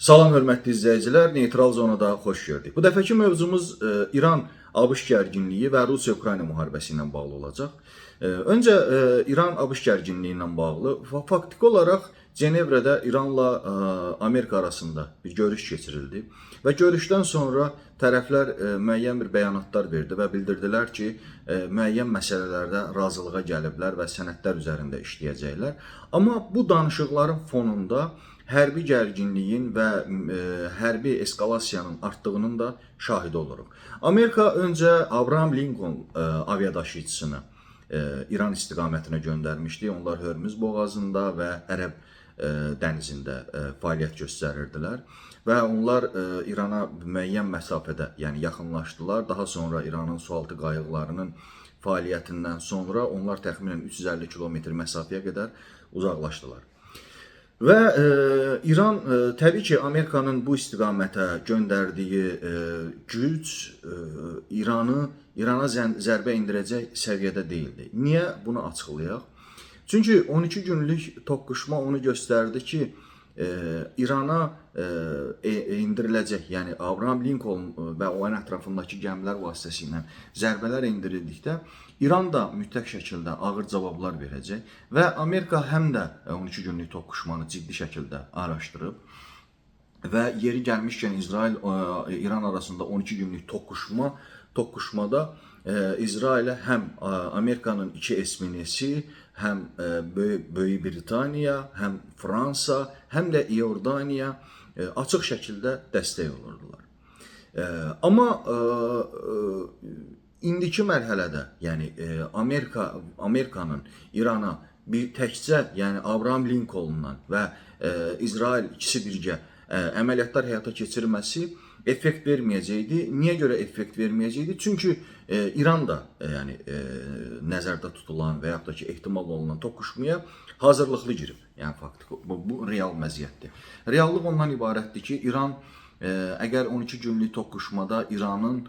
Salam hörmətli izləyicilər, Neytral Zonada xoş gördük. Bu dəfəki mövzumuz İran-ABŞ gərginliyi və Rusiya-Ukrayna müharibəsi ilə bağlı olacaq. Öncə İran-ABŞ gərginliyi ilə bağlı faktiki olaraq Cenevrədə İranla Amerika arasında bir görüş keçirildi və görüşdən sonra tərəflər müəyyən bir bəyanatlar verdi və bildirdilər ki, müəyyən məsələlərdə razılığa gəliblər və sənədlər üzərində işləyəcəklər. Amma bu danışıqların fonunda hərbi gərginliyin və hərbi eskalasiyanın artdığının da şahidi oluruq. Amerika öncə Abraham Lincoln aviadaşıyıcısını İran istiqamətinə göndərmişdi. Onlar Hörmüz boğazında və Ərəb dənizində fəaliyyət göstərirdilər və onlar İrana müəyyən məsafədə, yəni yaxınlaşdılar. Daha sonra İranın sualtı qayıqlarının fəaliyyətindən sonra onlar təxminən 350 kilometr məsafəyə qədər uzaqlaşdılar. Və İran təbii ki, Amerikanın bu istiqamətə göndərdiyi güc İrana zərbə indirəcək səviyyədə deyildi. Niyə? Bunu açıqlayaq. Çünki 12 günlük toqquşma onu göstərdi ki, İrana indiriləcək, yəni Abraham Lincoln və onun ətrafındakı gəmilər vasitəsilə zərbələr indirildikdə İran da mütləq şəkildə ağır cavablar verəcək və Amerika həm də 12 günlük toqquşmanı ciddi şəkildə araşdırıb və yeri gəlmişkən İsrail-İran arasında 12 günlük toqquşmada İsrailə həm Amerikanın 2 esminesi, həm Böyük Britaniya, həm Fransa, həm də İordaniya açıq şəkildə dəstək olurdular. Amma indiki mərhələdə, yəni Amerikanın İrana bir təkcə, yəni Abraham Lincoln'dan və İsrail ikisi birgə əməliyyatlar həyata keçirməsi effekt verməyəcəkdi. Niyə görə effekt verməyəcəkdi? Çünki İran da yəni nəzərdə tutulan və yaxud da ki, ehtimal olunan toqquşmaya hazırlıqlı girib. Yəni faktiki bu real vəziyyətdir. Reallıq ondan ibarətdir ki, İran əgər 12 günlük toqquşmada İranın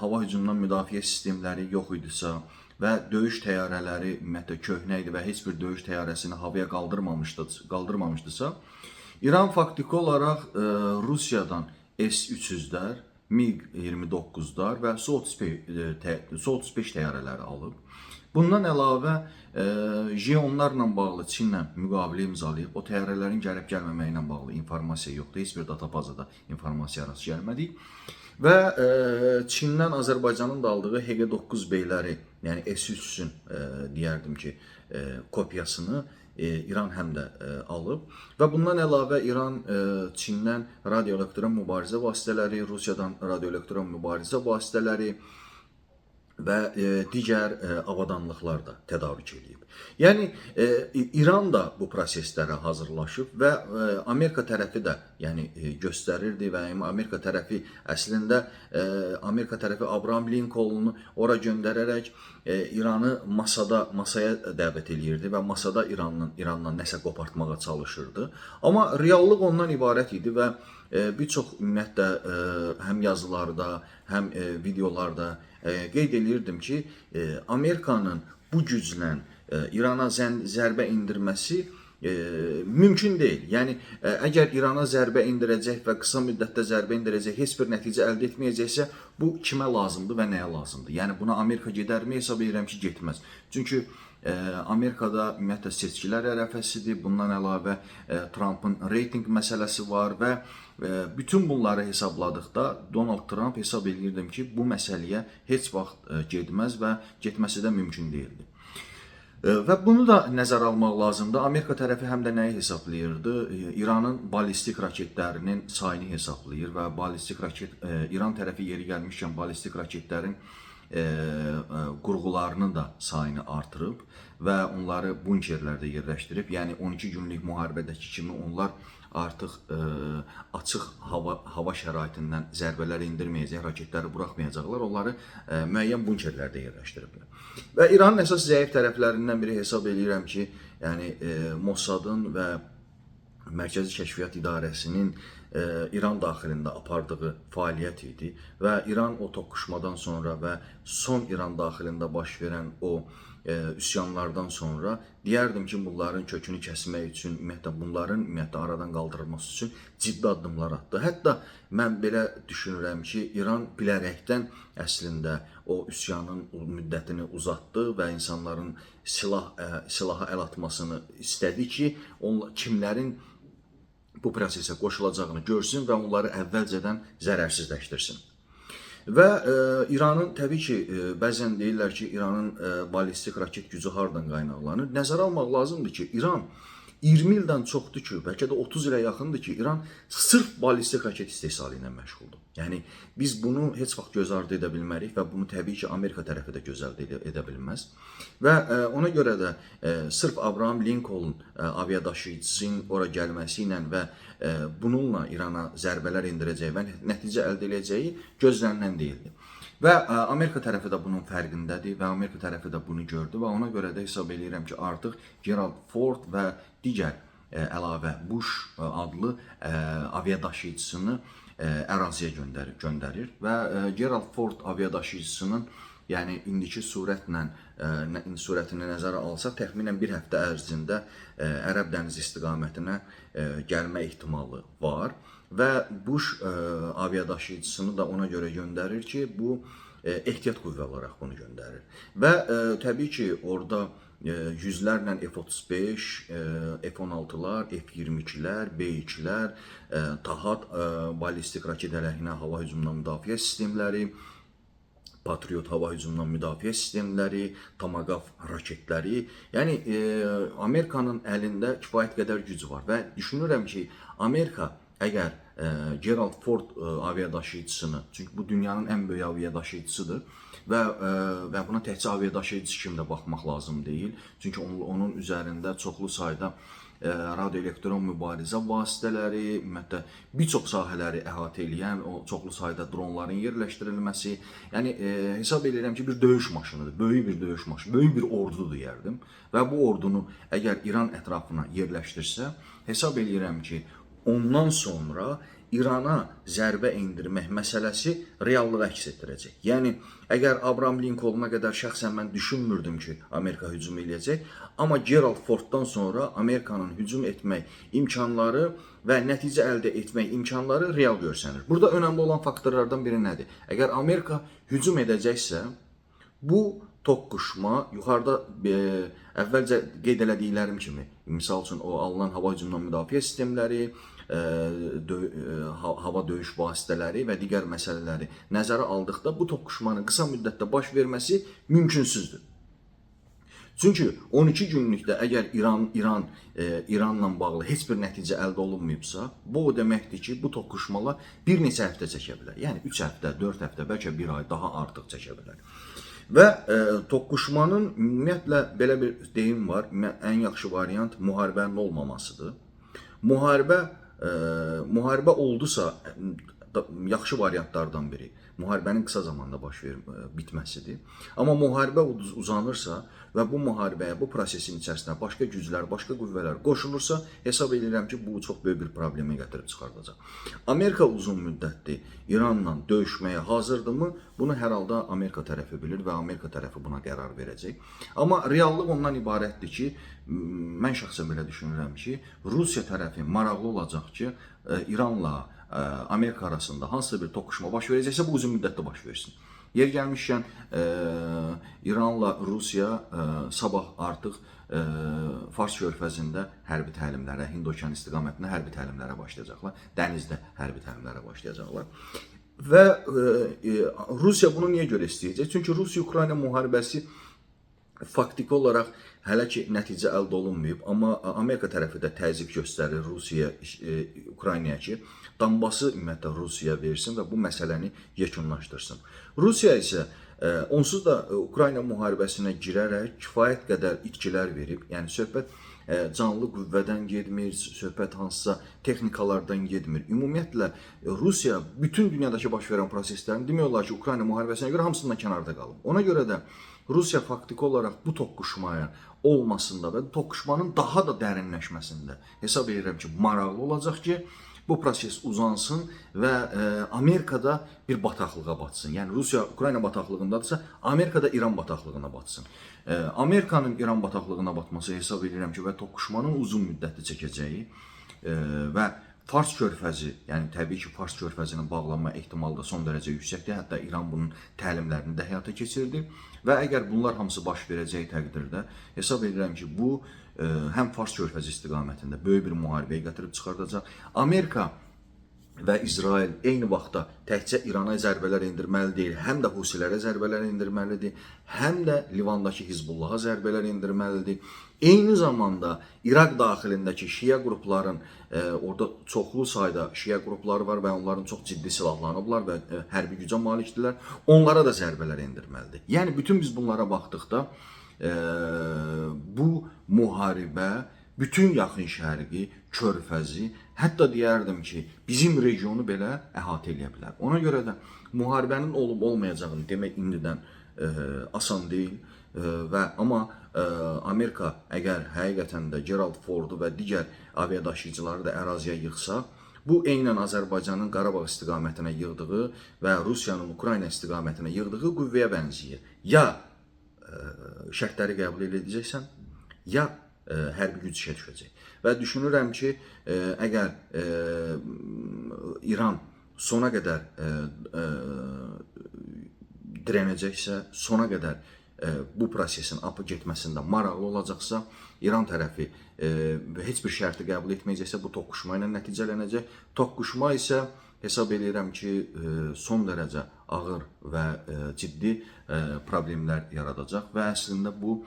hava hücumundan müdafiə sistemləri yox idisə və döyüş təyyarələri ümumiyyətlə köhnə idi və heç bir döyüş təyyarəsini havaya qaldırmamışdısa, İran faktiki olaraq Rusiyadan S-300'lər, MiG-29'lar və Su-35 təyyarələri alıb. Bundan əlavə J-10'larla bağlı Çinlə müqavilə imzalayıb. O təyyarələrin gəlib gəlməməyi ilə bağlı informasiya yoxdur. Heç bir databazada informasiya rast gəlmədik. Və Çindən Azərbaycanın da aldığı HG-9B'ləri, yəni S-300'ün deyərdim ki, kopyasını İran həm də alıb və bundan əlavə İran Çindən radioelektron mübarizə vasitələri, Rusiyadan radioelektron mübarizə vasitələri və digər avadanlıqlar da tədarük edib. Yəni İran da bu proseslərə hazırlaşıb və Amerika tərəfi də yəni göstərirdi və Amerika tərəfi əslində Abraham Lincoln'u ora göndərərək İranı masaya dəvət eləyirdi və masada İrandan nəsə qopartmağa çalışırdı. Amma reallıq ondan ibarət idi və bir çox ümumiyyətlə həm yazılarda, həm videolarda qeyd eləyirdim ki, Amerikanın bu güclə İrana zərbə indirməsi mümkün deyil. Yəni, əgər İrana zərbə indirəcək və qısa müddətdə zərbə indirəcək, heç bir nəticə əldə etməyəcəksə, bu kimə lazımdır və nəyə lazımdır? Yəni, buna Amerika gedərmi? Hesab edirəm ki, getməz. Çünki Amerikada ümumiyyətlə seçkilər ərəfəsidir. Bundan əlavə Trump'ın reyting məsələsi var və bütün bunları hesabladıqda Donald Trump hesab edirdim ki, bu məsələyə heç vaxt getməz və getməsi də mümkün deyildi. Və bunu da nəzərə almaq lazımdır. Amerika tərəfi həm də nəyi hesablayırdı? İranın ballistik raketlərinin sayını hesablayır və İran tərəfi yeri gəlmişkən ballistik raketlərin qurğularının da sayını artırıb və onları bunkerlərdə yerləşdirib. Yəni 12 günlük müharibədəki kimi onlar artıq açıq hava şəraitindən zərbələr indirməyəcək, raketləri buraxmayacaqlar, onları müəyyən bunkerlərdə yerləşdiriblər. Və İranın əsas zəif tərəflərindən biri hesab edirəm ki, yəni Mossadın və Mərkəzi Kəşfiyyat İdarəsinin İran daxilində apardığı fəaliyyət idi və İran o toqquşmadan sonra və son İran daxilində baş verən o üsyanlardan sonra deyərdim ki, bunların kökünü kəsmək üçün, ümumiyyətlə bunların aradan qaldırılması üçün ciddi addımlar atdı. Hətta mən belə düşünürəm ki, İran bilərəkdən əslində o üsyanın müddətini uzatdı və insanların silaha əl atmasını istədi ki, kimlərin bu prosesə qoşulacağını görsün və onları əvvəlcədən zərərsizləşdirsin. Və İranın təbii ki, bəzən deyirlər ki, İranın ballistik raket gücü hardan qaynaqlanır? Nəzərə almaq lazımdır ki, İran 20 ildən çoxdur ki, bəlkə də 30 ilə yaxındır ki, İran sırf ballistik raket istehsalı ilə məşğuldur. Yəni biz bunu heç vaxt göz ardı edə bilmərik və bunu təbii ki, Amerika tərəfi də göz ardı edə bilməz. Və ona görə də sırf Abraham Lincoln aviadaşıyıcısının ora gəlməsi ilə və bununla İrana zərbələr endirəcəyi və nəticə əldə edəcəyi gözlənilən deyildi. Və Amerika tərəfi də bunun fərqindədir və Amerika tərəfi də bunu gördü və ona görə də hesab edirəm ki, artıq Gerald Ford və digər əlavə Bush adlı aviadaşıyıcısını əraziyə göndərir və Gerald Ford aviadaşıyıcısının yəni indiki sürətini nəzərə alsaq, təxminən bir həftə ərzində Ərəb dənizi istiqamətinə gəlmə ehtimalı var. Və Bush aviadaşıyıcısını da ona görə göndərir ki, bu ehtiyat qüvvə olaraq bunu göndərir. Və təbii ki, orada yüzlərlə F-35, F-16-lar, F-22-lər, B-2-lər, TAHAD ballistik raket əleyhinə hava hücumundan müdafiə sistemləri, Patriot hava hücumundan müdafiə sistemləri, Tomahawk raketləri. Yəni Amerikanın əlində kifayət qədər gücü var və düşünürəm ki, Amerika əgər Gerald Ford aviadaşıyıcısını, çünki bu dünyanın ən böyük aviadaşıyıcısıdır və buna təkcə aviadaşıyıcısı kimi də baxmaq lazım deyil. Çünki onun üzərində çoxlu sayda radioelektron mübarizə vasitələri, ümumiyyətlə bir çox sahələri əhatə edən o çoxlu sayda dronların yerləşdirilməsi, yəni hesab edirəm ki, bir döyüş maşınıdır, böyük bir döyüş maşını, böyük bir ordudur deyərdim. Və bu ordunu əgər İran ətrafına yerləşdirsə, hesab edirəm ki, ondan sonra İrana zərbə endirmək məsələsi reallıq əks etdirəcək. Yəni, əgər Abraham Lincolna qədər şəxsən mən düşünmürdüm ki, Amerika hücum edəcək, amma Gerald Forddan sonra Amerikanın hücum etmək imkanları və nəticə əldə etmək imkanları real görsənir. Burada önəmli olan faktorlardan biri nədir? Əgər Amerika hücum edəcəksə, bu toqquşma yuxarıda əvvəlcə qeyd elədiklərim kimi, misal üçün o alınan hava hücumundan müdafiə sistemləri, hava döyüş vasitələri və digər məsələləri nəzərə aldıqda bu toqquşmanın qısa müddətdə baş verməsi mümkünsüzdür. Çünki 12 günlükdə əgər İranla bağlı heç bir nəticə əldə olunmayıbsa, bu o deməkdir ki, bu toqquşmalar bir neçə həftə çəkə bilər. Yəni 3 həftə, 4 həftə, bəlkə bir ay daha artıq çəkə bilər. Və toqquşmanın ümumiyyətlə belə bir deyim var, ən yaxşı variant müharibənin olmamasıdır. Müharibə oldusa, yaxşı variantlardan biri müharibənin qısa zamanda bitməsidir. Amma müharibə uzanırsa və bu müharibəyə, bu prosesin içərisinə başqa güclər, başqa qüvvələr qoşulursa, hesab edirəm ki, bu çox böyük bir problemə gətirib çıxardacaq. Amerika uzun müddətli İranla döyüşməyə hazırdırmı? Bunu hər halda Amerika tərəfi bilir və Amerika tərəfi buna qərar verəcək. Amma reallıq ondan ibarətdir ki, mən şəxsən belə düşünürəm ki, Rusiya tərəfi maraqlı olacaq ki, İranla Amerika arasında hansısa bir toqquşma baş verəcəksə, bu uzun müddətdə baş versin. Yer gəlmişkən, İranla Rusiya sabah artıq Fars körfəzində hərbi təlimlərə, Hind-Okean istiqamətində hərbi təlimlərə başlayacaqlar. Dənizdə hərbi təlimlərə başlayacaqlar. Və Rusiya bunu niyə görə istəyəcək? Çünki Rusiya-Ukrayna müharibəsi faktiki olaraq hələ ki nəticə əldə olunmayıb, amma Amerika tərəfi də təzyiq göstərir Rusiya-Ukraynaya ki, Donbası ümumiyyətlə Rusiyaya versin və bu məsələni yekunlaşdırsın. Rusiya isə onsuz da Ukrayna müharibəsinə girərək kifayət qədər itkilər verib, yəni söhbət canlı qüvvədən getmir, söhbət hansısa texnikalardan getmir. Ümumiyyətlə Rusiya bütün dünyadakı baş verən proseslərin demək olar ki, Ukrayna müharibəsinə görə hamısından kənarda qalıb. Ona görə də Rusiya faktiki olaraq bu toqquşmaya olmasında və toqquşmanın daha da dərinləşməsində hesab edirəm ki, maraqlı olacaq ki, bu proses uzansın və Amerikada bir bataqlığa batsın. Yəni Rusiya Ukrayna bataqlığındadırsa, Amerikada İran bataqlığına batsın. Amerikanın İran bataqlığına batması hesab edirəm ki, və toqquşmanın uzun müddətli çəkəcəyi və Fars körfəzi, yəni təbii ki, Fars körfəzinin bağlanma ehtimalı da son dərəcə yüksəkdir. Hətta İran bunun təlimlərini də həyata keçirdi və əgər bunlar hamısı baş verəcəyi təqdirdə hesab edirəm ki, bu həm Fars körfəzi istiqamətində böyük bir müharibəyə gətirib çıxardacaq. Amerika və İsrail eyni vaxtda təkcə İrana zərbələr endirməli deyil, həm də Husilərə zərbələr endirməlidir, həm də Livandakı Hizbullaha zərbələr endirməlidir. Eyni zamanda İraq daxilindəki şiə qrupların, orada çoxlu sayda şiə qrupları var və onların çox ciddi silahlanıblar və hərbi gücə malikdirlər, onlara da zərbələr endirməlidir. Yəni bütün biz bunlara baxdıqda bu müharibə bütün yaxın şərqi, körfəzi, hətta deyərdim ki, bizim regionu belə əhatə edə bilər. Ona görə də müharibənin olub-olmayacağını demək indidən asan deyil amma Amerika əgər həqiqətən də Gerald Fordu və digər aviadaşıyıcıları da əraziyə yığsa, bu eynən Azərbaycanın Qarabağ istiqamətinə yığdığı və Rusiyanın Ukrayna istiqamətinə yığdığı qüvvəyə bənzəyir. Ya şərtləri qəbul edəcəksən, ya hərbi güc işə düşəcək. Və düşünürəm ki, əgər İran sona qədər dirənəcəksə, sona qədər bu prosesin apı getməsində maraqlı olacaqsa, İran tərəfi heç bir şərti qəbul etməyəcəksə, bu toqquşma ilə nəticələnəcək. Toqquşma isə hesab edirəm ki, son dərəcə ağır və ciddi problemlər yaradacaq və əslində bu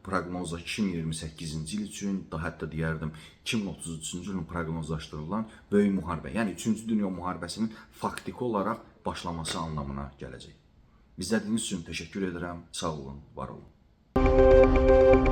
proqnozda 2028-ci il üçün, daha hətta deyərdim 2033-cü ilin proqnozlaşdırılan böyük müharibə, yəni 3-cü Dünya müharibəsinin faktiki olaraq başlaması anlamına gələcək. İzlədiyiniz üçün təşəkkür edirəm. Sağ olun, var olun.